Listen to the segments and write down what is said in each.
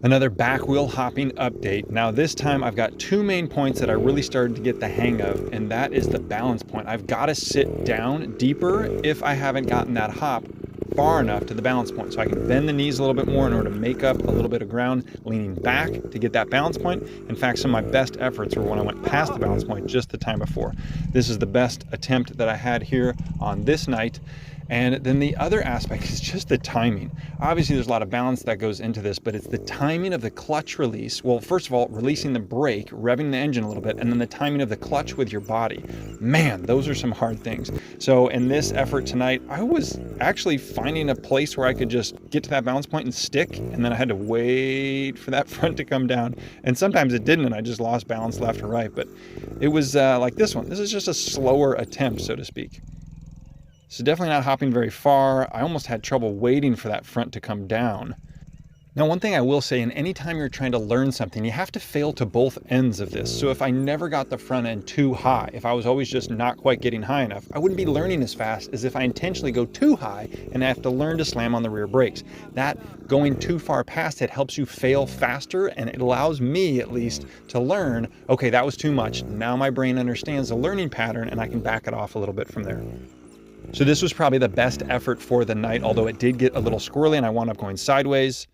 Another back wheel hopping update. Now this time I've got two main points that I really started to get the hang of, and that is the balance point. I've got to sit down deeper if I haven't gotten that hop far enough to the balance point. So I can bend the knees a little bit more in order to make up a little bit of ground, leaning back to get that balance point. In fact, some of my best efforts were when I went past the balance point just the time before. This is the best attempt that I had here on this night. And then the other aspect is just the timing. Obviously, there's a lot of balance that goes into this, but it's the timing of the clutch release. Well, first of all, releasing the brake, revving the engine a little bit, and then the timing of the clutch with your body. Man, those are some hard things. So in this effort tonight, I was actually finding a place where I could just get to that balance point and stick, and then I had to wait for that front to come down. And sometimes it didn't, and I just lost balance left or right. But it was like this one. This is just a slower attempt, so to speak. So definitely not hopping very far. I almost had trouble waiting for that front to come down. Now, one thing I will say, and anytime you're trying to learn something, you have to fail to both ends of this. So if I never got the front end too high, if I was always just not quite getting high enough, I wouldn't be learning as fast as if I intentionally go too high and I have to learn to slam on the rear brakes. That going too far past it helps you fail faster, and it allows me at least to learn, okay, that was too much. Now my brain understands the learning pattern and I can back it off a little bit from there. So this was probably the best effort for the night, although it did get a little squirrely and I wound up going sideways.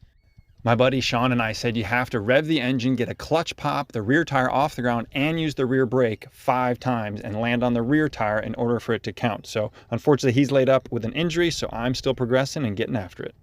My buddy Sean and I said you have to rev the engine, get a clutch pop, the rear tire off the ground, and use the rear brake 5 times and land on the rear tire in order for it to count. So unfortunately, he's laid up with an injury, so I'm still progressing and getting after it.